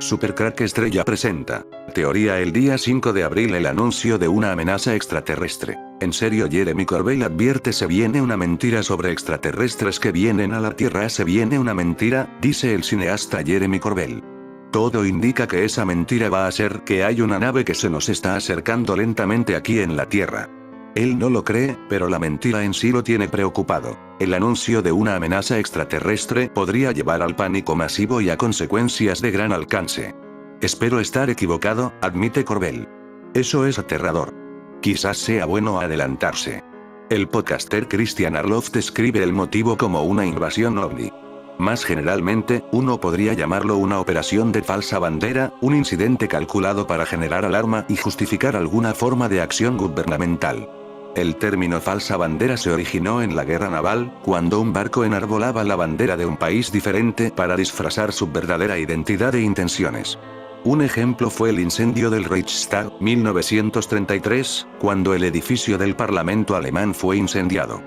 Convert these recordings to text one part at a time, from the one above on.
Supercrack Estrella presenta. Teoría. El día 5 de abril el anuncio de una amenaza extraterrestre. En serio, Jeremy Corbell advierte: se viene una mentira sobre extraterrestres que vienen a la Tierra. Se viene una mentira, dice el cineasta Jeremy Corbell. Todo indica que esa mentira va a ser que hay una nave que se nos está acercando lentamente aquí en la Tierra. Él no lo cree, pero la mentira en sí lo tiene preocupado. El anuncio de una amenaza extraterrestre podría llevar al pánico masivo y a consecuencias de gran alcance. Espero estar equivocado, admite Corbell. Eso es aterrador. Quizás sea bueno adelantarse. El podcaster Christian Arloff describe el motivo como una invasión ovni. Más generalmente, uno podría llamarlo una operación de falsa bandera, un incidente calculado para generar alarma y justificar alguna forma de acción gubernamental. El término falsa bandera se originó en la guerra naval, cuando un barco enarbolaba la bandera de un país diferente para disfrazar su verdadera identidad e intenciones. Un ejemplo fue el incendio del Reichstag, 1933, cuando el edificio del Parlamento alemán fue incendiado.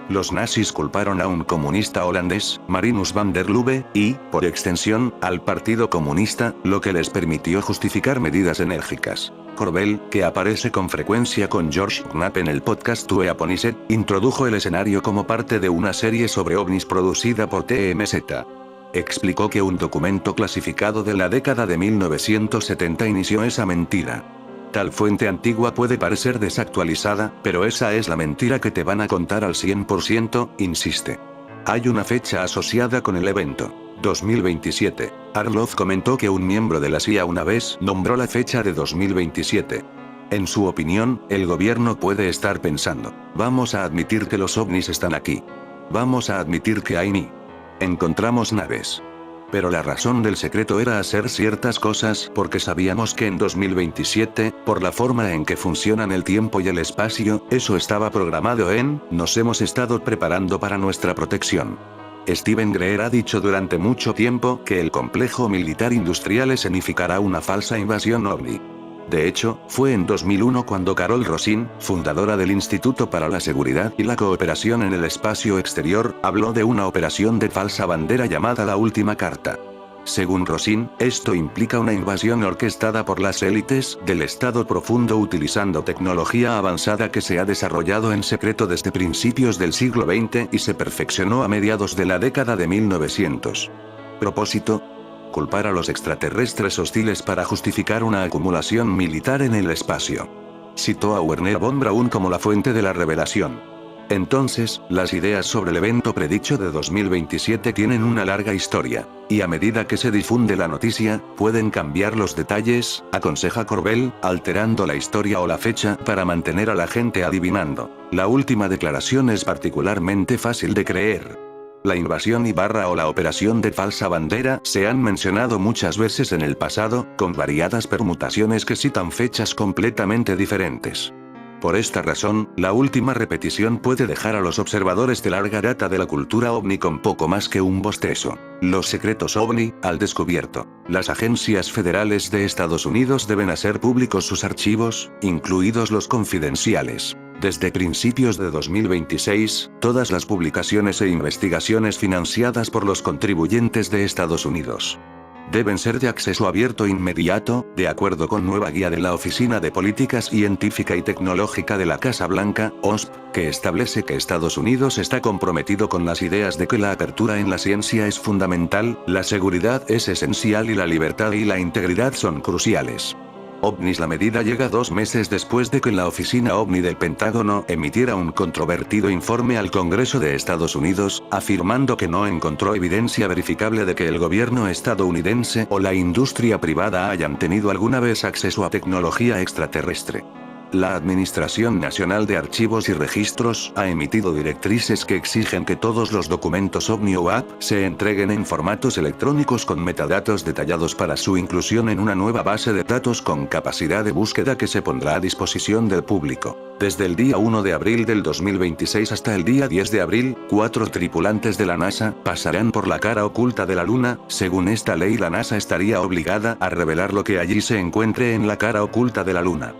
Los nazis culparon a un comunista holandés, Marinus van der Lubbe, y, por extensión, al Partido Comunista, lo que les permitió justificar medidas enérgicas. Corbell, que aparece con frecuencia con George Knapp en el podcast Two Eponset, introdujo el escenario como parte de una serie sobre ovnis producida por TMZ. Explicó que un documento clasificado de la década de 1970 inició esa mentira. Tal fuente antigua puede parecer desactualizada, pero esa es la mentira que te van a contar al 100%, insiste. Hay una fecha asociada con el evento: 2027. Arloff comentó que un miembro de la CIA una vez nombró la fecha de 2027. En su opinión, el gobierno puede estar pensando: vamos a admitir que los ovnis están aquí. Vamos a admitir que encontramos naves. Pero la razón del secreto era hacer ciertas cosas porque sabíamos que en 2027, por la forma en que funcionan el tiempo y el espacio, eso estaba programado nos hemos estado preparando para nuestra protección. Steven Greer ha dicho durante mucho tiempo que el complejo militar industrial escenificará una falsa invasión ovni. De hecho, fue en 2001 cuando Carol Rosin, fundadora del Instituto para la Seguridad y la Cooperación en el Espacio Exterior, habló de una operación de falsa bandera llamada La Última Carta. Según Rosin, esto implica una invasión orquestada por las élites del Estado profundo utilizando tecnología avanzada que se ha desarrollado en secreto desde principios del siglo XX y se perfeccionó a mediados de la década de 1900. Propósito: culpar a los extraterrestres hostiles para justificar una acumulación militar en el espacio. Citó a Wernher von Braun como la fuente de la revelación. Entonces, las ideas sobre el evento predicho de 2027 tienen una larga historia, y a medida que se difunde la noticia, pueden cambiar los detalles, aconseja Corbell, alterando la historia o la fecha para mantener a la gente adivinando. La última declaración es particularmente fácil de creer. La invasión o la operación de falsa bandera se han mencionado muchas veces en el pasado, con variadas permutaciones que citan fechas completamente diferentes. Por esta razón, la última repetición puede dejar a los observadores de larga data de la cultura ovni con poco más que un bostezo. Los secretos ovni, al descubierto. Las agencias federales de Estados Unidos deben hacer públicos sus archivos, incluidos los confidenciales. Desde principios de 2026, todas las publicaciones e investigaciones financiadas por los contribuyentes de Estados Unidos deben ser de acceso abierto inmediato, de acuerdo con nueva guía de la Oficina de Política Científica y Tecnológica de la Casa Blanca, OSP, que establece que Estados Unidos está comprometido con las ideas de que la apertura en la ciencia es fundamental, la seguridad es esencial y la libertad y la integridad son cruciales. OVNIs. La medida llega 2 meses después de que la oficina OVNI del Pentágono emitiera un controvertido informe al Congreso de Estados Unidos, afirmando que no encontró evidencia verificable de que el gobierno estadounidense o la industria privada hayan tenido alguna vez acceso a tecnología extraterrestre. La Administración Nacional de Archivos y Registros ha emitido directrices que exigen que todos los documentos OVNI o AP se entreguen en formatos electrónicos con metadatos detallados para su inclusión en una nueva base de datos con capacidad de búsqueda que se pondrá a disposición del público. Desde el día 1 de abril del 2026 hasta el día 10 de abril, 4 tripulantes de la NASA pasarán por la cara oculta de la Luna. Según esta ley, la NASA estaría obligada a revelar lo que allí se encuentre en la cara oculta de la Luna.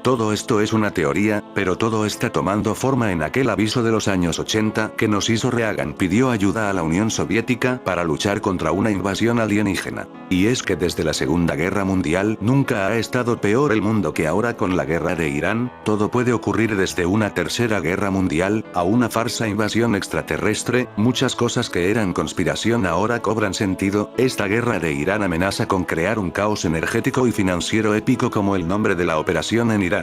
Todo esto es una teoría, pero todo está tomando forma en aquel aviso de los años 80 que nos hizo Reagan pidió ayuda a la Unión Soviética para luchar contra una invasión alienígena. Y es que desde la Segunda Guerra Mundial nunca ha estado peor el mundo que ahora con la guerra de Irán, todo puede ocurrir desde una tercera guerra mundial, a una farsa invasión extraterrestre, muchas cosas que eran conspiración ahora cobran sentido, esta guerra de Irán amenaza con crear un caos energético y financiero épico como el nombre de la operación en Irán.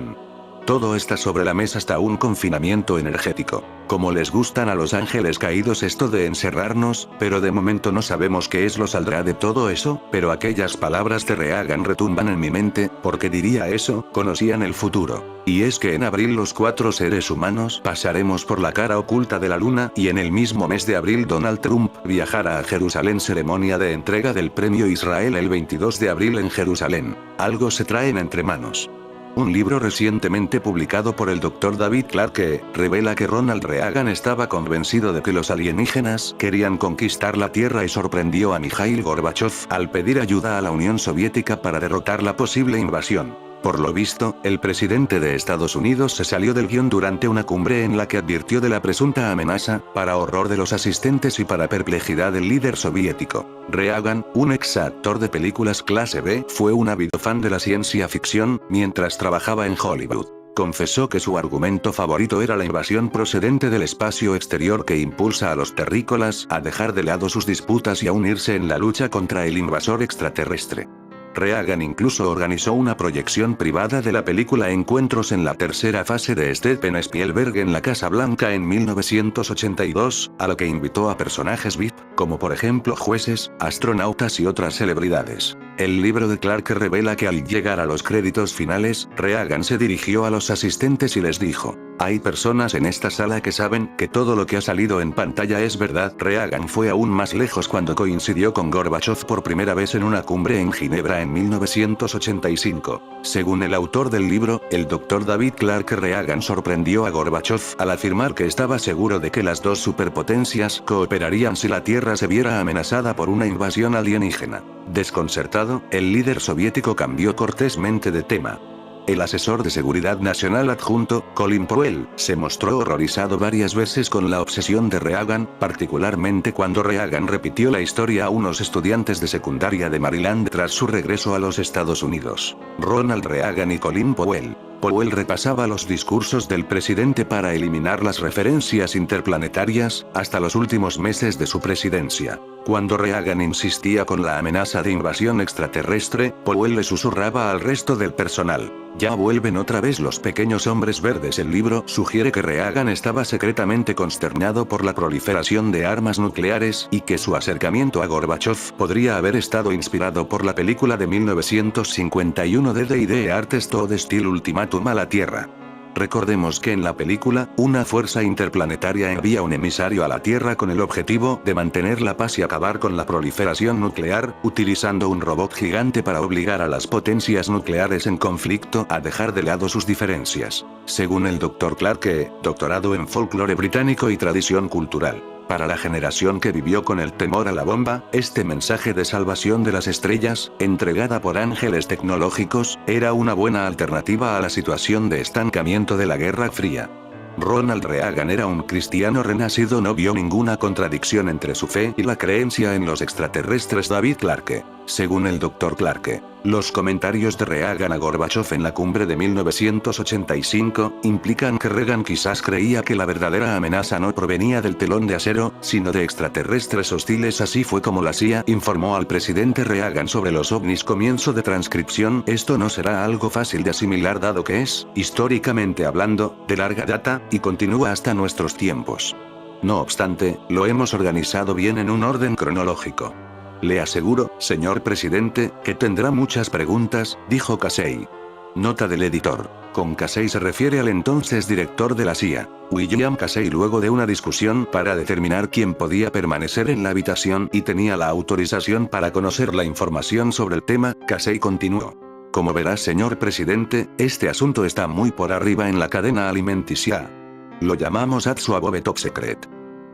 Todo está sobre la mesa hasta un confinamiento energético. Como les gustan a los ángeles caídos esto de encerrarnos, pero de momento no sabemos qué es lo saldrá de todo eso, pero aquellas palabras de Reagan retumban en mi mente, porque diría eso, conocían el futuro. Y es que en abril los 4 seres humanos pasaremos por la cara oculta de la luna y en el mismo mes de abril Donald Trump viajará a Jerusalén ceremonia de entrega del premio Israel el 22 de abril en Jerusalén. Algo se traen entre manos. Un libro recientemente publicado por el Dr. David Clarke, revela que Ronald Reagan estaba convencido de que los alienígenas querían conquistar la Tierra y sorprendió a Mikhail Gorbachev al pedir ayuda a la Unión Soviética para derrotar la posible invasión. Por lo visto, el presidente de Estados Unidos se salió del guión durante una cumbre en la que advirtió de la presunta amenaza, para horror de los asistentes y para perplejidad del líder soviético. Reagan, un ex actor de películas clase B, fue un ávido fan de la ciencia ficción, mientras trabajaba en Hollywood. Confesó que su argumento favorito era la invasión procedente del espacio exterior que impulsa a los terrícolas a dejar de lado sus disputas y a unirse en la lucha contra el invasor extraterrestre. Reagan incluso organizó una proyección privada de la película Encuentros en la tercera fase de Steven Spielberg en la Casa Blanca en 1982, a lo que invitó a personajes VIP, como por ejemplo jueces, astronautas y otras celebridades. El libro de Clarke revela que al llegar a los créditos finales, Reagan se dirigió a los asistentes y les dijo: "Hay personas en esta sala que saben que todo lo que ha salido en pantalla es verdad". Reagan fue aún más lejos cuando coincidió con Gorbachev por primera vez en una cumbre en Ginebra en 1985. Según el autor del libro, el Dr. David Clarke, Reagan sorprendió a Gorbachev al afirmar que estaba seguro de que las dos superpotencias cooperarían si la Tierra se viera amenazada por una invasión alienígena. Desconcertado, el líder soviético cambió cortésmente de tema. El asesor de seguridad nacional adjunto, Colin Powell, se mostró horrorizado varias veces con la obsesión de Reagan, particularmente cuando Reagan repitió la historia a unos estudiantes de secundaria de Maryland tras su regreso a los Estados Unidos. Ronald Reagan y Colin Powell. Powell repasaba los discursos del presidente para eliminar las referencias interplanetarias, hasta los últimos meses de su presidencia. Cuando Reagan insistía con la amenaza de invasión extraterrestre, Powell le susurraba al resto del personal: "Ya vuelven otra vez los pequeños hombres verdes". El libro sugiere que Reagan estaba secretamente consternado por la proliferación de armas nucleares y que su acercamiento a Gorbachev podría haber estado inspirado por la película de 1951 de The Artist of Steel Ultimatum a la Tierra. Recordemos que en la película, una fuerza interplanetaria envía un emisario a la Tierra con el objetivo de mantener la paz y acabar con la proliferación nuclear, utilizando un robot gigante para obligar a las potencias nucleares en conflicto a dejar de lado sus diferencias. Según el Dr. Clarke, doctorado en folclore británico y tradición cultural. Para la generación que vivió con el temor a la bomba, este mensaje de salvación de las estrellas, entregada por ángeles tecnológicos, era una buena alternativa a la situación de estancamiento de la Guerra Fría. Ronald Reagan era un cristiano renacido, no vio ninguna contradicción entre su fe y la creencia en los extraterrestres. David Clarke. Según el Dr. Clarke, los comentarios de Reagan a Gorbachev en la cumbre de 1985 implican que Reagan quizás creía que la verdadera amenaza no provenía del telón de acero, sino de extraterrestres hostiles. Así fue como la CIA informó al presidente Reagan sobre los ovnis. Comienzo de transcripción. Esto no será algo fácil de asimilar dado que es, históricamente hablando, de larga data, y continúa hasta nuestros tiempos. No obstante, lo hemos organizado bien en un orden cronológico. Le aseguro, señor presidente, que tendrá muchas preguntas, dijo Casey. Nota del editor. Con Casey se refiere al entonces director de la CIA, William Casey. Luego de una discusión para determinar quién podía permanecer en la habitación y tenía la autorización para conocer la información sobre el tema, Casey continuó: "Como verá, señor presidente, este asunto está muy por arriba en la cadena alimenticia. Lo llamamos Above Top Secret.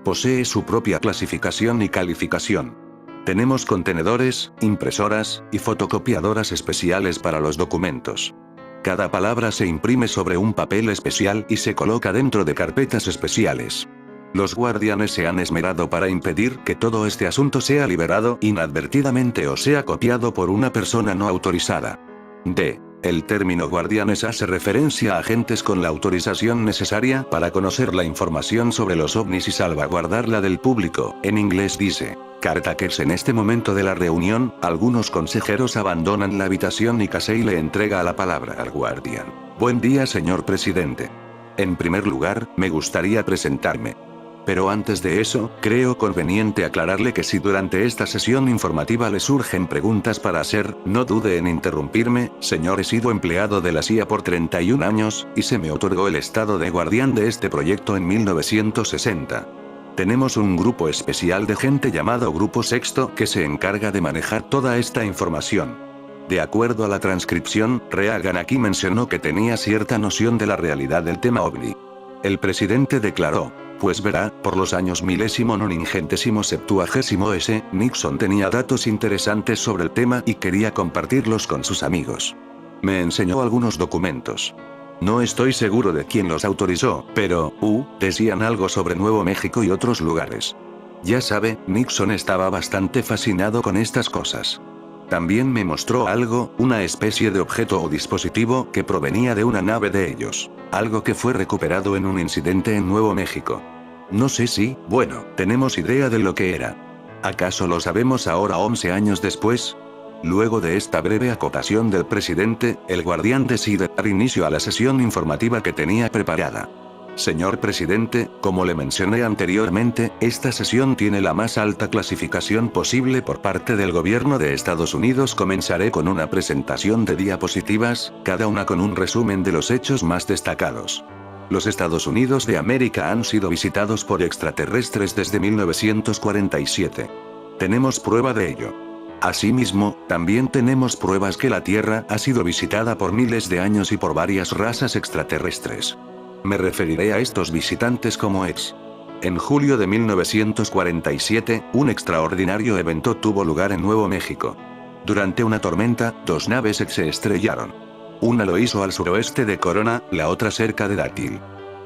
Posee su propia clasificación y calificación. Tenemos contenedores, impresoras, y fotocopiadoras especiales para los documentos. Cada palabra se imprime sobre un papel especial y se coloca dentro de carpetas especiales. Los guardianes se han esmerado para impedir que todo este asunto sea liberado inadvertidamente o sea copiado por una persona no autorizada. D. El término guardianes hace referencia a agentes con la autorización necesaria para conocer la información sobre los ovnis y salvaguardarla del público. En inglés dice, Cartakers. En este momento de la reunión, algunos consejeros abandonan la habitación y Casey le entrega la palabra al guardián. Buen día, señor presidente. En primer lugar, me gustaría presentarme. Pero antes de eso, creo conveniente aclararle que si durante esta sesión informativa le surgen preguntas para hacer, no dude en interrumpirme, señor. He sido empleado de la CIA por 31 años, y se me otorgó el estado de guardián de este proyecto en 1960. Tenemos un grupo especial de gente llamado Grupo Sexto que se encarga de manejar toda esta información. De acuerdo a la transcripción, Reagan aquí mencionó que tenía cierta noción de la realidad del tema ovni. El presidente declaró: pues verá, por los años 1970 Nixon tenía datos interesantes sobre el tema y quería compartirlos con sus amigos. Me enseñó algunos documentos. No estoy seguro de quién los autorizó, pero, decían algo sobre Nuevo México y otros lugares. Ya sabe, Nixon estaba bastante fascinado con estas cosas. También me mostró algo, una especie de objeto o dispositivo que provenía de una nave de ellos. Algo que fue recuperado en un incidente en Nuevo México. No sé si, tenemos idea de lo que era. ¿Acaso lo sabemos ahora 11 años después? Luego de esta breve acotación del presidente, el guardián decide dar inicio a la sesión informativa que tenía preparada. Señor presidente, como le mencioné anteriormente, esta sesión tiene la más alta clasificación posible por parte del gobierno de Estados Unidos. Comenzaré con una presentación de diapositivas, cada una con un resumen de los hechos más destacados. Los Estados Unidos de América han sido visitados por extraterrestres desde 1947. Tenemos prueba de ello. Asimismo, también tenemos pruebas que la Tierra ha sido visitada por miles de años y por varias razas extraterrestres. Me referiré a estos visitantes como ex. En julio de 1947, un extraordinario evento tuvo lugar en Nuevo México. Durante una tormenta, dos naves se estrellaron. Una lo hizo al suroeste de Corona, la otra cerca de Dátil.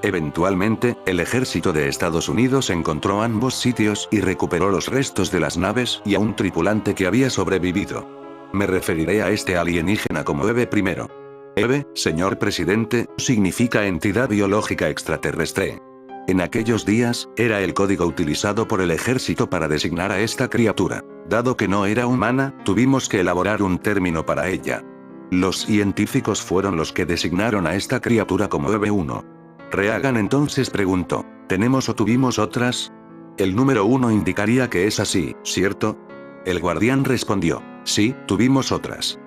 Eventualmente, el ejército de Estados Unidos encontró ambos sitios y recuperó los restos de las naves y a un tripulante que había sobrevivido. Me referiré a este alienígena como EVE primero. EVE, señor presidente, significa entidad biológica extraterrestre. En aquellos días, era el código utilizado por el ejército para designar a esta criatura. Dado que no era humana, tuvimos que elaborar un término para ella. Los científicos fueron los que designaron a esta criatura como EVE-1. Reagan entonces preguntó: ¿tenemos o tuvimos otras? El número 1 indicaría que es así, ¿cierto? El guardián respondió: sí, tuvimos otras.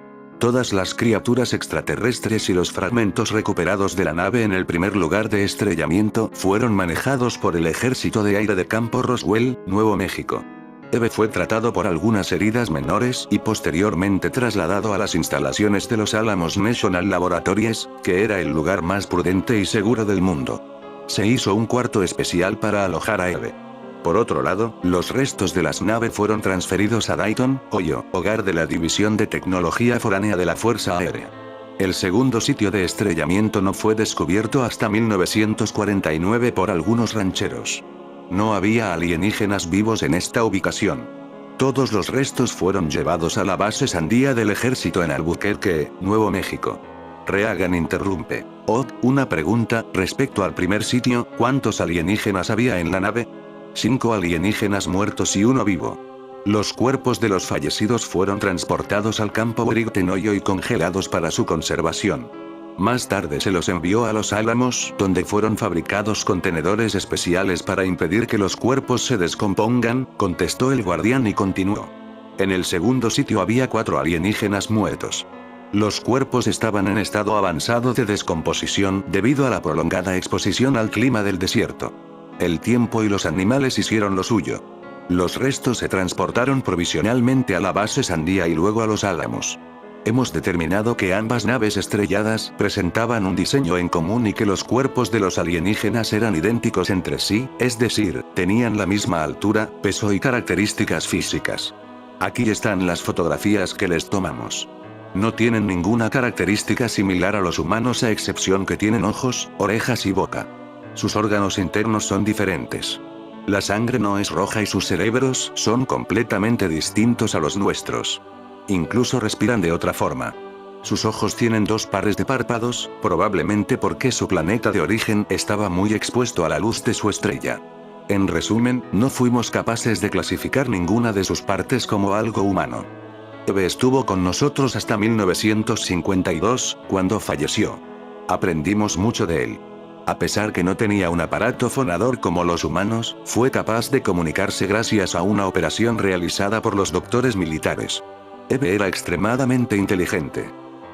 Todas las criaturas extraterrestres y los fragmentos recuperados de la nave en el primer lugar de estrellamiento fueron manejados por el Ejército de Aire de Campo Roswell, Nuevo México. EVE fue tratado por algunas heridas menores y posteriormente trasladado a las instalaciones de los Alamos National Laboratories, que era el lugar más prudente y seguro del mundo. Se hizo un cuarto especial para alojar a EVE. Por otro lado, los restos de las naves fueron transferidos a Dayton, Ohio, hogar de la División de Tecnología Foránea de la Fuerza Aérea. El segundo sitio de estrellamiento no fue descubierto hasta 1949 por algunos rancheros. No había alienígenas vivos en esta ubicación. Todos los restos fueron llevados a la base Sandía del ejército en Albuquerque, Nuevo México. Reagan interrumpe: una pregunta, respecto al primer sitio, ¿cuántos alienígenas había en la nave? 5 alienígenas muertos y 1 vivo. Los cuerpos de los fallecidos fueron transportados al campo Brighton, Ohio y congelados para su conservación. Más tarde se los envió a Los Álamos, donde fueron fabricados contenedores especiales para impedir que los cuerpos se descompongan, contestó el guardián y continuó. En el segundo sitio había 4 alienígenas muertos. Los cuerpos estaban en estado avanzado de descomposición debido a la prolongada exposición al clima del desierto. El tiempo y los animales hicieron lo suyo. Los restos se transportaron provisionalmente a la base Sandía y luego a Los Álamos. Hemos determinado que ambas naves estrelladas presentaban un diseño en común y que los cuerpos de los alienígenas eran idénticos entre sí, es decir, tenían la misma altura, peso y características físicas. Aquí están las fotografías que les tomamos. No tienen ninguna característica similar a los humanos a excepción que tienen ojos, orejas y boca. Sus órganos internos son diferentes. La sangre no es roja y sus cerebros son completamente distintos a los nuestros. Incluso respiran de otra forma. Sus ojos tienen 2 pares de párpados, probablemente porque su planeta de origen estaba muy expuesto a la luz de su estrella. En resumen, no fuimos capaces de clasificar ninguna de sus partes como algo humano. Eve estuvo con nosotros hasta 1952, cuando falleció. Aprendimos mucho de él. A pesar que no tenía un aparato fonador como los humanos, fue capaz de comunicarse gracias a una operación realizada por los doctores militares. Eve era extremadamente inteligente.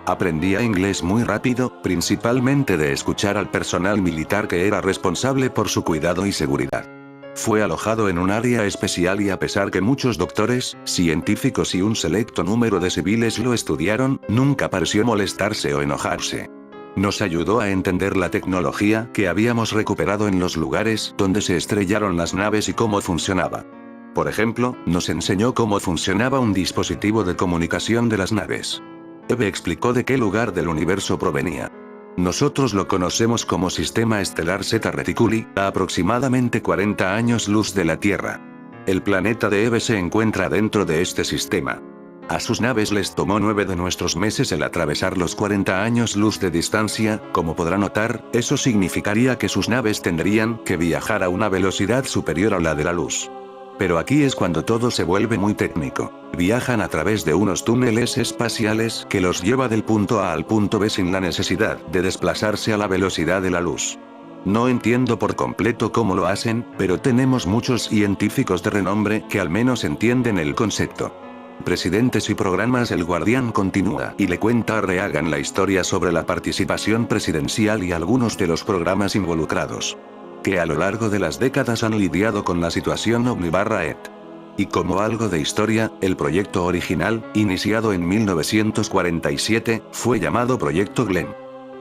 Aprendía inglés muy rápido, principalmente de escuchar al personal militar que era responsable por su cuidado y seguridad. Fue alojado en un área especial y a pesar que muchos doctores, científicos y un selecto número de civiles lo estudiaron, nunca pareció molestarse o enojarse. Nos ayudó a entender la tecnología que habíamos recuperado en los lugares donde se estrellaron las naves y cómo funcionaba. Por ejemplo, nos enseñó cómo funcionaba un dispositivo de comunicación de las naves. Eve explicó de qué lugar del universo provenía. Nosotros lo conocemos como Sistema Estelar Zeta Reticuli, a aproximadamente 40 años luz de la Tierra. El planeta de Eve se encuentra dentro de este sistema. A sus naves les tomó 9 de nuestros meses el atravesar los 40 años luz de distancia, como podrá notar, eso significaría que sus naves tendrían que viajar a una velocidad superior a la de la luz. Pero aquí es cuando todo se vuelve muy técnico. Viajan a través de unos túneles espaciales que los lleva del punto A al punto B sin la necesidad de desplazarse a la velocidad de la luz. No entiendo por completo cómo lo hacen, pero tenemos muchos científicos de renombre que al menos entienden el concepto. Presidentes y programas. El Guardián continúa y le cuenta a Reagan la historia sobre la participación presidencial y algunos de los programas involucrados, que a lo largo de las décadas han lidiado con la situación OVNI/ET. Y como algo de historia, el proyecto original, iniciado en 1947, fue llamado Proyecto Glenn.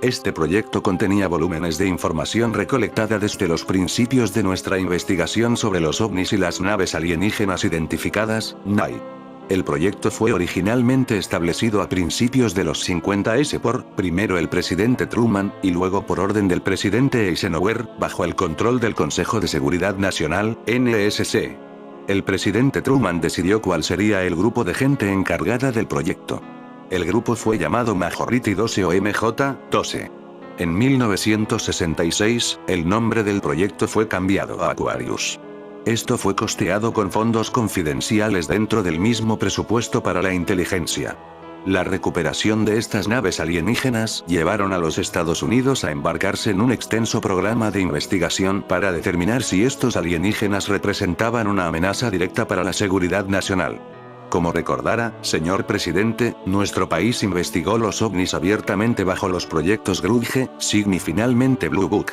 Este proyecto contenía volúmenes de información recolectada desde los principios de nuestra investigación sobre los ovnis y las naves alienígenas identificadas, NAI. El proyecto fue originalmente establecido a principios de los 50s por, primero el presidente Truman, y luego por orden del presidente Eisenhower, bajo el control del Consejo de Seguridad Nacional, NSC. El presidente Truman decidió cuál sería el grupo de gente encargada del proyecto. El grupo fue llamado Majority 12 o MJ-12. En 1966, el nombre del proyecto fue cambiado a Aquarius. Esto fue costeado con fondos confidenciales dentro del mismo presupuesto para la inteligencia. La recuperación de estas naves alienígenas llevaron a los Estados Unidos a embarcarse en un extenso programa de investigación para determinar si estos alienígenas representaban una amenaza directa para la seguridad nacional. Como recordará, señor presidente, nuestro país investigó los ovnis abiertamente bajo los proyectos Grudge, Cygne y finalmente Blue Book.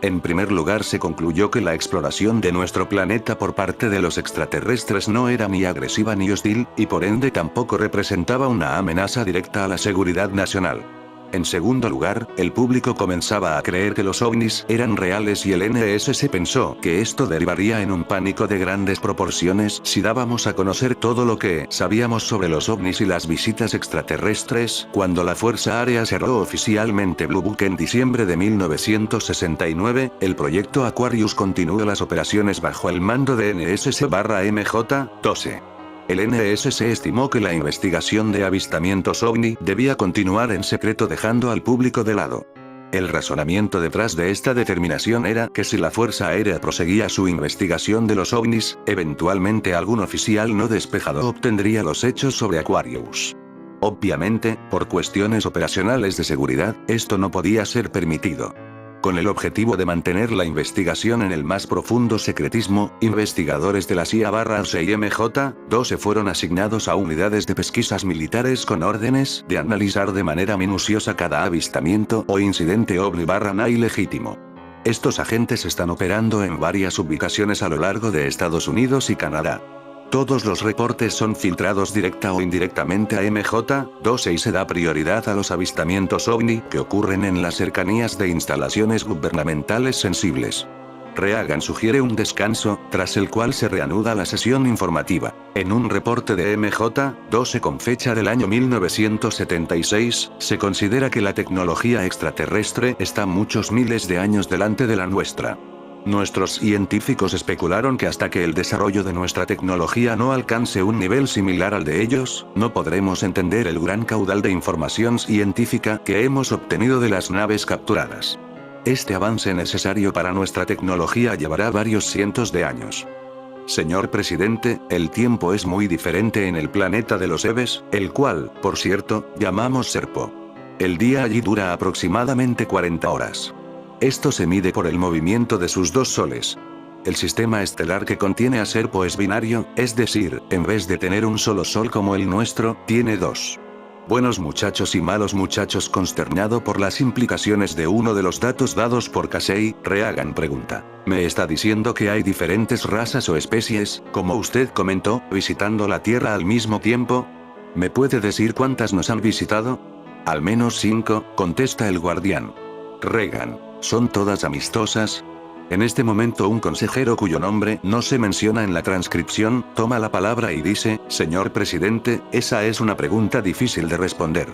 En primer lugar se concluyó que la exploración de nuestro planeta por parte de los extraterrestres no era ni agresiva ni hostil, y por ende tampoco representaba una amenaza directa a la seguridad nacional. En segundo lugar, el público comenzaba a creer que los ovnis eran reales y el NSC pensó que esto derivaría en un pánico de grandes proporciones si dábamos a conocer todo lo que sabíamos sobre los ovnis y las visitas extraterrestres. Cuando la Fuerza Aérea cerró oficialmente Blue Book en diciembre de 1969, el proyecto Aquarius continuó las operaciones bajo el mando de NSC/MJ-12. El NSC estimó que la investigación de avistamientos OVNI debía continuar en secreto dejando al público de lado. El razonamiento detrás de esta determinación era que si la Fuerza Aérea proseguía su investigación de los ovnis, eventualmente algún oficial no despejado obtendría los hechos sobre Aquarius. Obviamente, por cuestiones operacionales de seguridad, esto no podía ser permitido. Con el objetivo de mantener la investigación en el más profundo secretismo, investigadores de la CIA/ARSA y MJ-12 fueron asignados a unidades de pesquisas militares con órdenes de analizar de manera minuciosa cada avistamiento o incidente OVNI/NAI legítimo. Estos agentes están operando en varias ubicaciones a lo largo de Estados Unidos y Canadá. Todos los reportes son filtrados directa o indirectamente a MJ-12 y se da prioridad a los avistamientos OVNI que ocurren en las cercanías de instalaciones gubernamentales sensibles. Reagan sugiere un descanso, tras el cual se reanuda la sesión informativa. En un reporte de MJ-12 con fecha del año 1976, se considera que la tecnología extraterrestre está muchos miles de años delante de la nuestra. Nuestros científicos especularon que hasta que el desarrollo de nuestra tecnología no alcance un nivel similar al de ellos, no podremos entender el gran caudal de información científica que hemos obtenido de las naves capturadas. Este avance necesario para nuestra tecnología llevará varios cientos de años. Señor presidente, el tiempo es muy diferente en el planeta de los Eves, el cual, por cierto, llamamos Serpo. El día allí dura aproximadamente 40 horas. Esto se mide por el movimiento de sus dos soles. El sistema estelar que contiene a Serpo es binario, es decir, en vez de tener un solo sol como el nuestro, tiene dos. Buenos muchachos y malos muchachos. Consternado por las implicaciones de uno de los datos dados por Casey, Reagan pregunta: ¿me está diciendo que hay diferentes razas o especies, como usted comentó, visitando la Tierra al mismo tiempo? ¿Me puede decir cuántas nos han visitado? Al menos 5, contesta el guardián. Reagan: ¿son todas amistosas? En este momento un consejero cuyo nombre no se menciona en la transcripción, toma la palabra y dice: señor presidente, esa es una pregunta difícil de responder.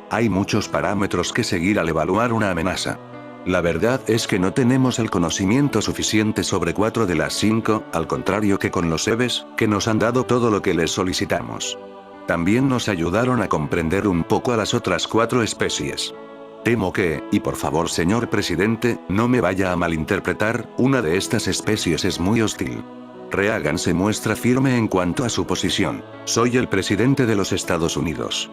Hay muchos parámetros que seguir al evaluar una amenaza. La verdad es que no tenemos el conocimiento suficiente sobre 4 de las 5, al contrario que con los Eves, que nos han dado todo lo que les solicitamos. También nos ayudaron a comprender un poco a las otras 4 especies. Temo que, y por favor señor presidente, no me vaya a malinterpretar, una de estas especies es muy hostil. Reagan se muestra firme en cuanto a su posición. Soy el presidente de los Estados Unidos.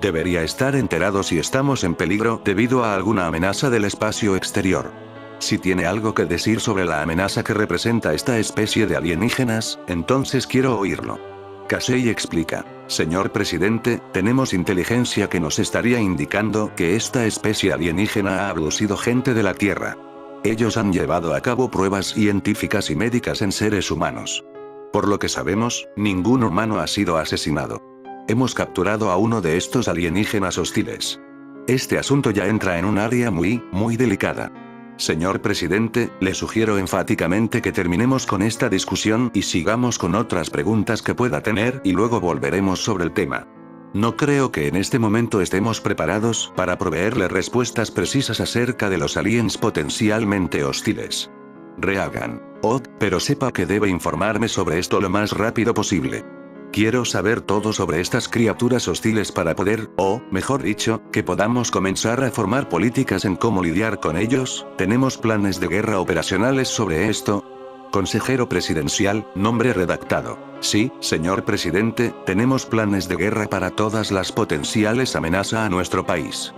Debería estar enterado si estamos en peligro debido a alguna amenaza del espacio exterior. Si tiene algo que decir sobre la amenaza que representa esta especie de alienígenas, entonces quiero oírlo. Casey explica: señor presidente, tenemos inteligencia que nos estaría indicando que esta especie alienígena ha abducido gente de la Tierra. Ellos han llevado a cabo pruebas científicas y médicas en seres humanos. Por lo que sabemos, ningún humano ha sido asesinado. Hemos capturado a uno de estos alienígenas hostiles. Este asunto ya entra en un área muy delicada. Señor presidente, le sugiero enfáticamente que terminemos con esta discusión y sigamos con otras preguntas que pueda tener y luego volveremos sobre el tema. No creo que en este momento estemos preparados para proveerle respuestas precisas acerca de los aliens potencialmente hostiles. Reagan: oh, pero sepa que debe informarme sobre esto lo más rápido posible. Quiero saber todo sobre estas criaturas hostiles para poder, o, mejor dicho, que podamos comenzar a formar políticas en cómo lidiar con ellos. ¿Tenemos planes de guerra operacionales sobre esto? Consejero presidencial, nombre redactado. Sí, señor presidente, tenemos planes de guerra para todas las potenciales amenazas a nuestro país.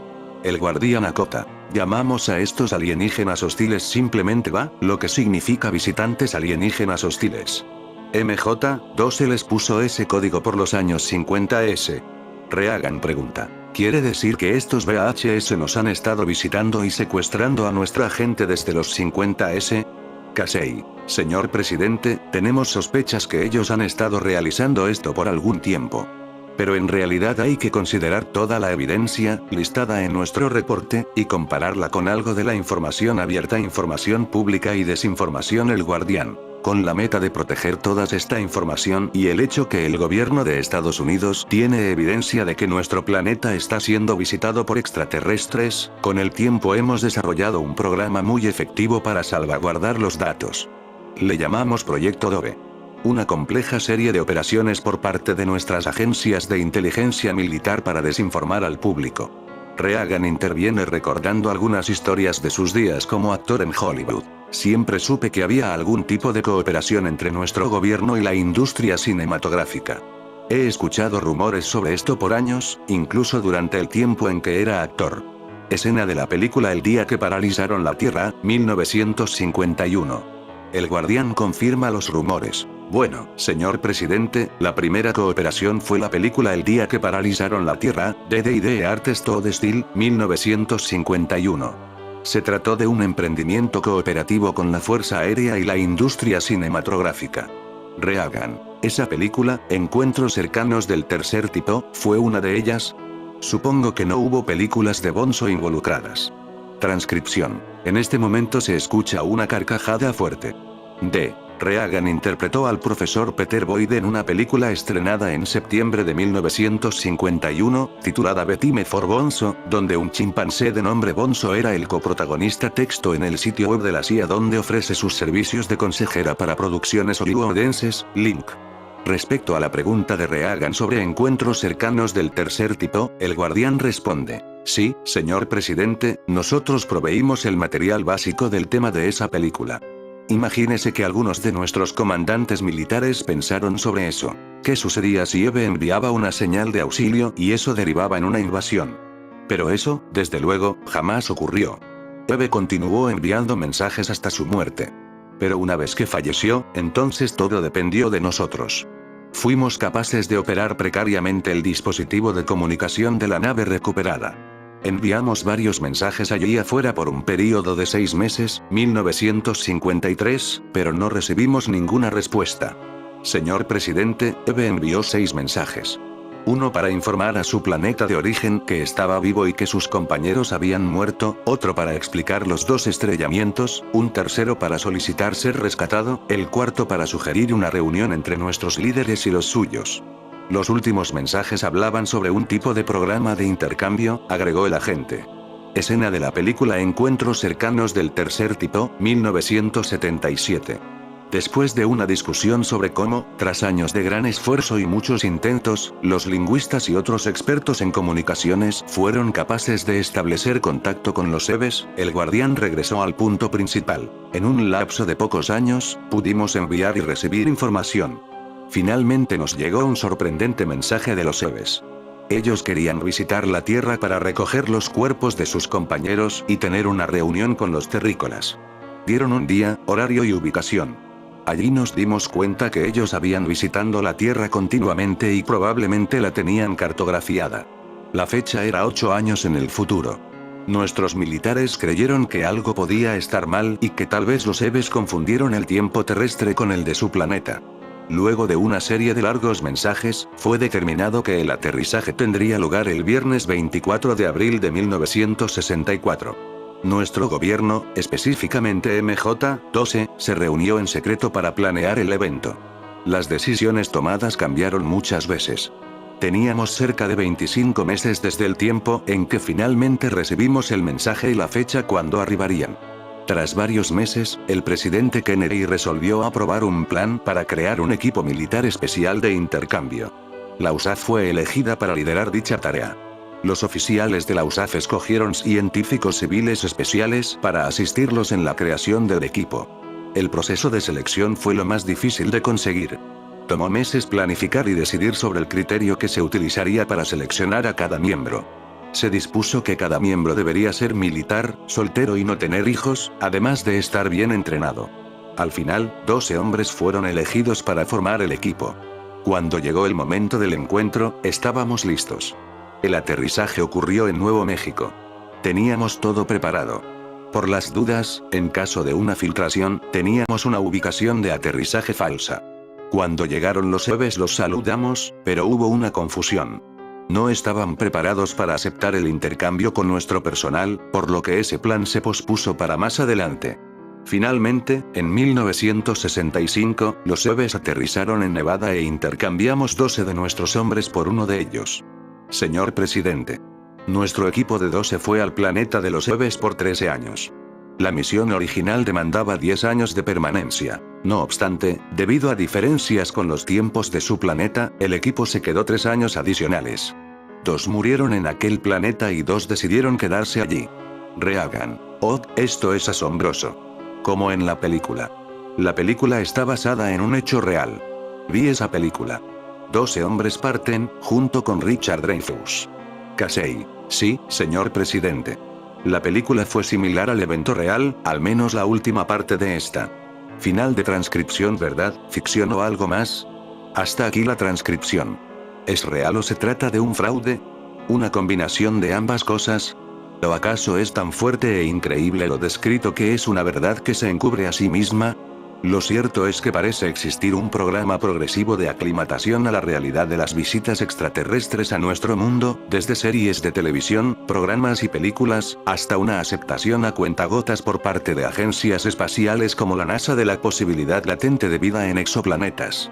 El guardián acota: llamamos a estos alienígenas hostiles simplemente VA, lo que significa visitantes alienígenas hostiles. MJ-12 les puso ese código por los años 50s. Reagan pregunta: ¿quiere decir que estos VHS nos han estado visitando y secuestrando a nuestra gente desde los 50s? Casey: señor presidente, tenemos sospechas que ellos han estado realizando esto por algún tiempo. Pero en realidad hay que considerar toda la evidencia, listada en nuestro reporte, y compararla con algo de la información abierta, información pública y desinformación. El guardián: con la meta de proteger toda esta información y el hecho que el gobierno de Estados Unidos tiene evidencia de que nuestro planeta está siendo visitado por extraterrestres, con el tiempo hemos desarrollado un programa muy efectivo para salvaguardar los datos. Le llamamos Proyecto Dove. Una compleja serie de operaciones por parte de nuestras agencias de inteligencia militar para desinformar al público. Reagan interviene recordando algunas historias de sus días como actor en Hollywood. Siempre supe que había algún tipo de cooperación entre nuestro gobierno y la industria cinematográfica. He escuchado rumores sobre esto por años, incluso durante el tiempo en que era actor. Escena de la película El día que paralizaron la Tierra, 1951. El guardián confirma los rumores. Bueno, señor presidente, la primera cooperación fue la película El día que paralizaron la Tierra, de D&D Artist of Steel, 1951. Se trató de un emprendimiento cooperativo con la Fuerza Aérea y la industria cinematográfica. Reagan: esa película, Encuentros cercanos del tercer tipo, ¿fue una de ellas? Supongo que no hubo películas de Bonzo involucradas. Transcripción: En este momento se escucha una carcajada fuerte. D. Reagan interpretó al profesor Peter Boyd en una película estrenada en septiembre de 1951, titulada Betty Me for Bonzo, donde un chimpancé de nombre Bonzo era el coprotagonista. Texto en el sitio web de la CIA donde ofrece sus servicios de consejera para producciones hollywoodenses, link. Respecto a la pregunta de Reagan sobre encuentros cercanos del tercer tipo, el Guardián responde: sí, señor presidente, nosotros proveímos el material básico del tema de esa película. Imagínese que algunos de nuestros comandantes militares pensaron sobre eso. ¿Qué sucedía si Eve enviaba una señal de auxilio y eso derivaba en una invasión? Pero eso, desde luego, jamás ocurrió. Eve continuó enviando mensajes hasta su muerte. Pero una vez que falleció, entonces todo dependió de nosotros. Fuimos capaces de operar precariamente el dispositivo de comunicación de la nave recuperada. Enviamos varios mensajes allí afuera por un período de 6 meses, 1953, pero no recibimos ninguna respuesta. Señor presidente, Eve envió 6 mensajes. Uno para informar a su planeta de origen que estaba vivo y que sus compañeros habían muerto, otro para explicar los 2 estrellamientos, un tercero para solicitar ser rescatado, el cuarto para sugerir una reunión entre nuestros líderes y los suyos. Los últimos mensajes hablaban sobre un tipo de programa de intercambio, agregó el agente. Escena de la película Encuentros cercanos del tercer tipo, 1977. Después de una discusión sobre cómo, tras años de gran esfuerzo y muchos intentos, los lingüistas y otros expertos en comunicaciones fueron capaces de establecer contacto con los Eves, el Guardián regresó al punto principal. En un lapso de pocos años, pudimos enviar y recibir información. Finalmente nos llegó un sorprendente mensaje de los Eves. Ellos querían visitar la Tierra para recoger los cuerpos de sus compañeros y tener una reunión con los terrícolas. Dieron un día, horario y ubicación. Allí nos dimos cuenta que ellos habían visitando la Tierra continuamente y probablemente la tenían cartografiada. La fecha era 8 años en el futuro. Nuestros militares creyeron que algo podía estar mal y que tal vez los Eves confundieron el tiempo terrestre con el de su planeta. Luego de una serie de largos mensajes, fue determinado que el aterrizaje tendría lugar el viernes 24 de abril de 1964. Nuestro gobierno, específicamente MJ-12, se reunió en secreto para planear el evento. Las decisiones tomadas cambiaron muchas veces. Teníamos cerca de 25 meses desde el tiempo en que finalmente recibimos el mensaje y la fecha cuando arribarían. Tras varios meses, el presidente Kennedy resolvió aprobar un plan para crear un equipo militar especial de intercambio. La USAF fue elegida para liderar dicha tarea. Los oficiales de la USAF escogieron científicos civiles especiales para asistirlos en la creación del equipo. El proceso de selección fue lo más difícil de conseguir. Tomó meses planificar y decidir sobre el criterio que se utilizaría para seleccionar a cada miembro. Se dispuso que cada miembro debería ser militar, soltero y no tener hijos, además de estar bien entrenado. Al final, 12 hombres fueron elegidos para formar el equipo. Cuando llegó el momento del encuentro, estábamos listos. El aterrizaje ocurrió en Nuevo México. Teníamos todo preparado. Por las dudas, en caso de una filtración, teníamos una ubicación de aterrizaje falsa. Cuando llegaron los Eves los saludamos, pero hubo una confusión. No estaban preparados para aceptar el intercambio con nuestro personal, por lo que ese plan se pospuso para más adelante. Finalmente, en 1965, los Eves aterrizaron en Nevada e intercambiamos 12 de nuestros hombres por uno de ellos. Señor presidente. Nuestro equipo de 12 fue al planeta de los Eves por 13 años. La misión original demandaba 10 años de permanencia. No obstante, debido a diferencias con los tiempos de su planeta, el equipo se quedó 3 años adicionales. 2 murieron en aquel planeta y 2 decidieron quedarse allí. Reagan. Oh, esto es asombroso. Como en la película. La película está basada en un hecho real. Vi esa película. 12 hombres parten, junto con Richard Dreyfuss. Casey. Sí, señor presidente. La película fue similar al evento real, al menos la última parte de esta. Final de transcripción, ¿verdad? ¿Ficción o algo más? Hasta aquí la transcripción. ¿Es real o se trata de un fraude? ¿Una combinación de ambas cosas? ¿O acaso es tan fuerte e increíble lo descrito que es una verdad que se encubre a sí misma? Lo cierto es que parece existir un programa progresivo de aclimatación a la realidad de las visitas extraterrestres a nuestro mundo, desde series de televisión, programas y películas, hasta una aceptación a cuentagotas por parte de agencias espaciales como la NASA de la posibilidad latente de vida en exoplanetas.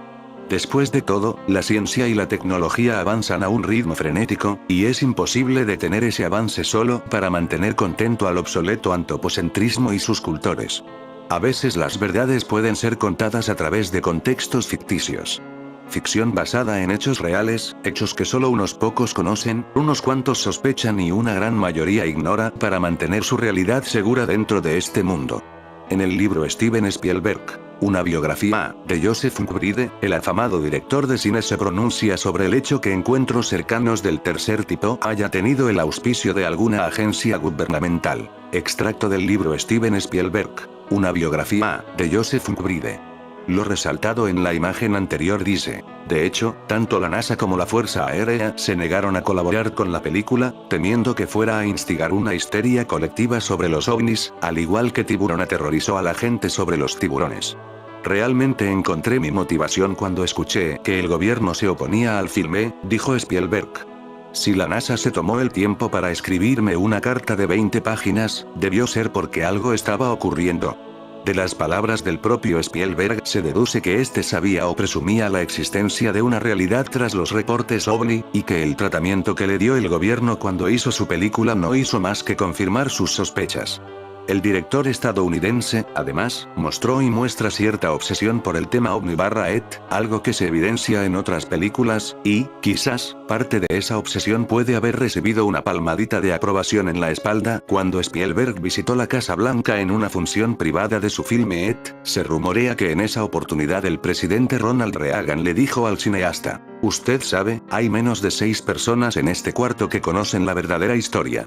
Después de todo, la ciencia y la tecnología avanzan a un ritmo frenético, y es imposible detener ese avance solo para mantener contento al obsoleto antropocentrismo y sus cultores. A veces las verdades pueden ser contadas a través de contextos ficticios. Ficción basada en hechos reales, hechos que solo unos pocos conocen, unos cuantos sospechan y una gran mayoría ignora para mantener su realidad segura dentro de este mundo. En el libro Steven Spielberg, una biografía, de Joseph Bride, el afamado director de cine se pronuncia sobre el hecho que encuentros cercanos del tercer tipo haya tenido el auspicio de alguna agencia gubernamental. Extracto del libro Steven Spielberg, una biografía, de Joseph Bride. Lo resaltado en la imagen anterior dice: de hecho, tanto la NASA como la Fuerza Aérea se negaron a colaborar con la película, temiendo que fuera a instigar una histeria colectiva sobre los ovnis, al igual que Tiburón aterrorizó a la gente sobre los tiburones. Realmente encontré mi motivación cuando escuché que el gobierno se oponía al filme, dijo Spielberg. Si la NASA se tomó el tiempo para escribirme una carta de 20 páginas, debió ser porque algo estaba ocurriendo. De las palabras del propio Spielberg se deduce que éste sabía o presumía la existencia de una realidad tras los reportes OVNI, y que el tratamiento que le dio el gobierno cuando hizo su película no hizo más que confirmar sus sospechas. El director estadounidense, además, mostró y muestra cierta obsesión por el tema OVNI/ET, algo que se evidencia en otras películas, y, quizás, parte de esa obsesión puede haber recibido una palmadita de aprobación en la espalda cuando Spielberg visitó la Casa Blanca en una función privada de su filme ET. Se rumorea que en esa oportunidad el presidente Ronald Reagan le dijo al cineasta: "Usted sabe, hay menos de 6 personas en este cuarto que conocen la verdadera historia".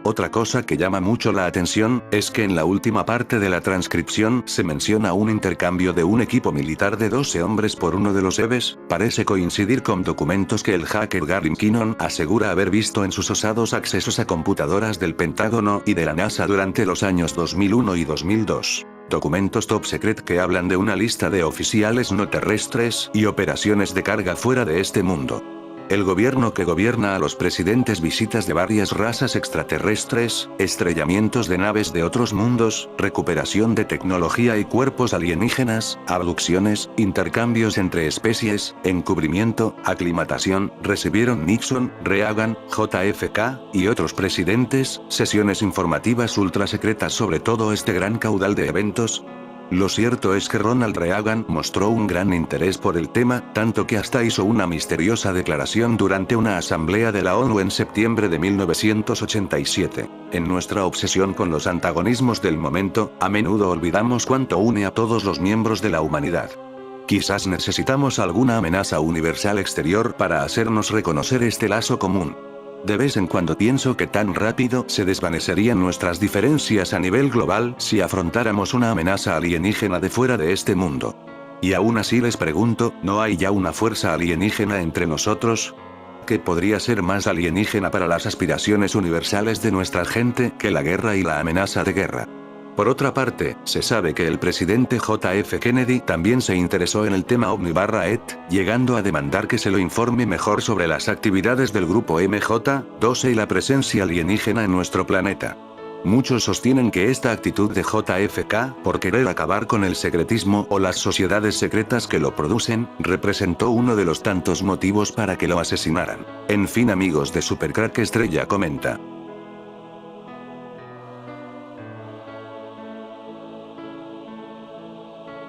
Otra cosa que llama mucho la atención, es que en la última parte de la transcripción se menciona un intercambio de un equipo militar de 12 hombres por uno de los EVEs, parece coincidir con documentos que el hacker Gary Kinnon asegura haber visto en sus osados accesos a computadoras del Pentágono y de la NASA durante los años 2001 y 2002. Documentos top secret que hablan de una lista de oficiales no terrestres y operaciones de carga fuera de este mundo. El gobierno que gobierna a los presidentes, visitas de varias razas extraterrestres, estrellamientos de naves de otros mundos, recuperación de tecnología y cuerpos alienígenas, abducciones, intercambios entre especies, encubrimiento, aclimatación, recibieron Nixon, Reagan, JFK, y otros presidentes, sesiones informativas ultra secretas sobre todo este gran caudal de eventos. Lo cierto es que Ronald Reagan mostró un gran interés por el tema, tanto que hasta hizo una misteriosa declaración durante una asamblea de la ONU en septiembre de 1987. En nuestra obsesión con los antagonismos del momento, a menudo olvidamos cuánto une a todos los miembros de la humanidad. Quizás necesitamos alguna amenaza universal exterior para hacernos reconocer este lazo común. De vez en cuando pienso que tan rápido se desvanecerían nuestras diferencias a nivel global si afrontáramos una amenaza alienígena de fuera de este mundo. Y aún así les pregunto, ¿no hay ya una fuerza alienígena entre nosotros? ¿Qué podría ser más alienígena para las aspiraciones universales de nuestra gente que la guerra y la amenaza de guerra? Por otra parte, se sabe que el presidente JF Kennedy también se interesó en el tema OVNI/ET, llegando a demandar que se lo informe mejor sobre las actividades del grupo MJ-12 y la presencia alienígena en nuestro planeta. Muchos sostienen que esta actitud de JFK, por querer acabar con el secretismo o las sociedades secretas que lo producen, representó uno de los tantos motivos para que lo asesinaran. En fin, amigos de Supercrack Estrella comenta: